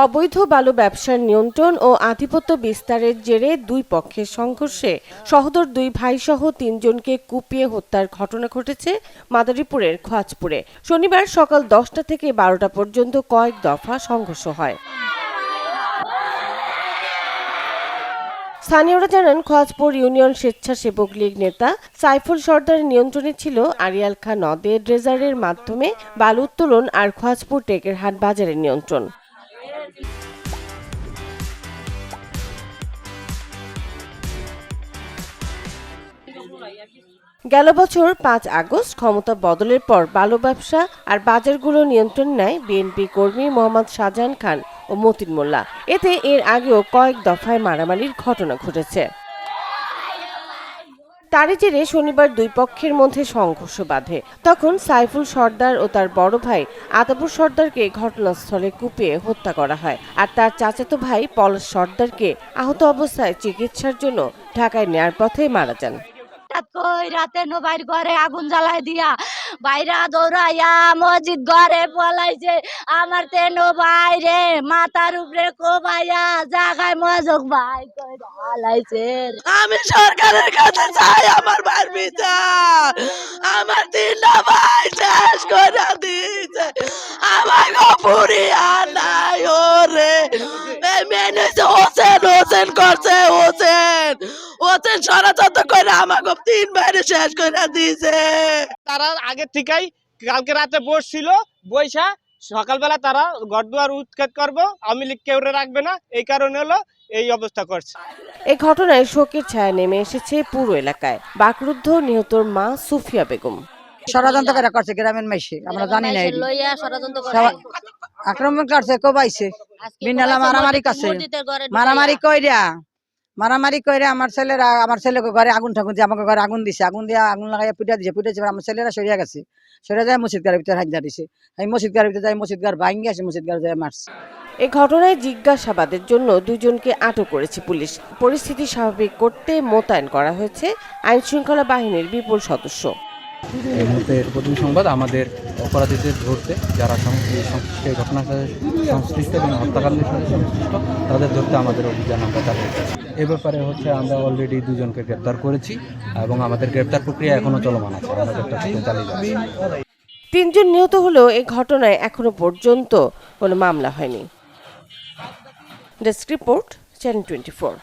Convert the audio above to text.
অবৈধ বালু ব্যবসার নিয়ন্ত্রণ ও আধিপত্য বিস্তারের জেরে দুই পক্ষের সংঘর্ষে সহোদর দুই ভাইসহ ৩ জনকে কুপিয়ে হত্যার ঘটনা ঘটেছে মাদারীপুরের খোয়াজপুরে। শনিবার সকাল 10টা থেকে 12টা পর্যন্ত কয়েক দফা সংঘর্ষ হয়। স্থানীয়রা জানান, খোয়াজপুর ইউনিয়ন স্বেচ্ছাসেবক লীগ নেতা সাইফুল সর্দারের নিয়ন্ত্রণে ছিল আড়িয়াল খাঁ নদে ড্রেজারের মাধ্যমে বালু উত্তোলন আর খোয়াজপুর টেকেরহাট বাজারের নিয়ন্ত্রণ। গেল বছর 5 আগস্ট ক্ষমতা বদলের পর বালু ব্যবসা আর বাজারগুলো নিয়ন্ত্রণ নেয় বিএনপি কর্মী মোহাম্মদ শাহজাহান খান ও মতিন মোল্লা। এতে এর আগেও কয়েক দফায় মারামারির ঘটনা ঘটেছে। তারই জেরে শনিবার দুই পক্ষের মধ্যে সংঘর্ষ বাধে। তখন সাইফুল সর্দার ও তার বড় ভাই আতাবুর সর্দারকে ঘটনাস্থলে কুপিয়ে হত্যা করা হয়, আর তার চাচাতো ভাই পলাশ সর্দারকে আহত অবস্থায় চিকিৎসার জন্য ঢাকায় নেয়ার পথে মারা যান। রাতে নবাইর ঘরে আগুন জ্বালাই দিয়া বাইরা দৌড়াইয়া মসজিদ ঘরে পলাইছে। আমার তেনো বাইরে মাথার উপরে কোবাইয়া জাগায় মজক ভাই হালাইছে। আমি সরকারের কাছে চাই আমার ভাইয়ের বিচার। আমার 3টা ভাই শেষ করে দিয়েছে, আমার গপুরি আনাই ওরে মেনে হোসেন হোসেন করছে। হোসেন হোসেন ষড়যন্ত্র করে আমাকে 3 ভাইরে শেষ করে দিয়েছে। তারা আগে থেকেই কালকে রাতে বসছিল, বৈশা সকালবেলা তারা ঘরদুয়ার উৎখাত করবো, আওয়ামী লীগ কেউ রাখবে না, এই কারণে হলো এই অবস্থা করছে। এই ঘটনায় শোকের ছায়া নেমে এসেছে পুরো এলাকায়। বাকরুদ্ধ নিহতর মা সুফিয়া বেগম। ষড়যন্ত্র করে করছে গ্রামের মাইসে, আমরা জানি না। আক্রমণ করছে, কোবাইছে, বিনালা মারামারি করছে, মারামারি কইরা আমার ছেলেকে ঘরে আগুন ঠাকুন দিয়ে আমাকে ঘরে আগুন দিছে, আগুন দিয়ে আগুন লাগাইয়া পিটা দিছে। আমার ছেলেরা সরিয়া গেছে, সরিয়া যায় মসজিদ গাড়ির ভিতরে হাজিরা দিছে। আমি মসজিদ গাড়ির ভিতরে যাই, মসজিদ গাড়ি ভাঙ্গি আসে, মসজিদ গাড়ি যায় মারছে। এই ঘটনায় জিজ্ঞাসাবাদের জন্য দুজনকে আটক করেছে পুলিশ। পরিস্থিতি স্বাভাবিক করতে মোতায়েন করা হয়েছে আইন শৃঙ্খলা বাহিনীর বিপুল সদস্য। এই মুহূর্তে প্রথম সংবাদ, আমাদের অপরাধীদের ধরতে, যারা এই ঘটনার সাথে সংশ্লিষ্ট এবং হত্যাকাণ্ডের সাথে সংশ্লিষ্ট, তাদের ধরতে আমাদের অভিযান আমরা চালিয়ে যাচ্ছি। এ ব্যাপারে আমরা অলরেডি 2 জনকে গ্রেপ্তার করেছি এবং আমাদের গ্রেপ্তার প্রক্রিয়া এখনো চলমান আছে, আমরা গ্রেপ্তার প্রক্রিয়া চালিয়ে যাচ্ছি। 3 জন নিহত হলেও এই ঘটনায় এখনো পর্যন্ত কোনো মামলা হয়নি। Desk report, channel 24।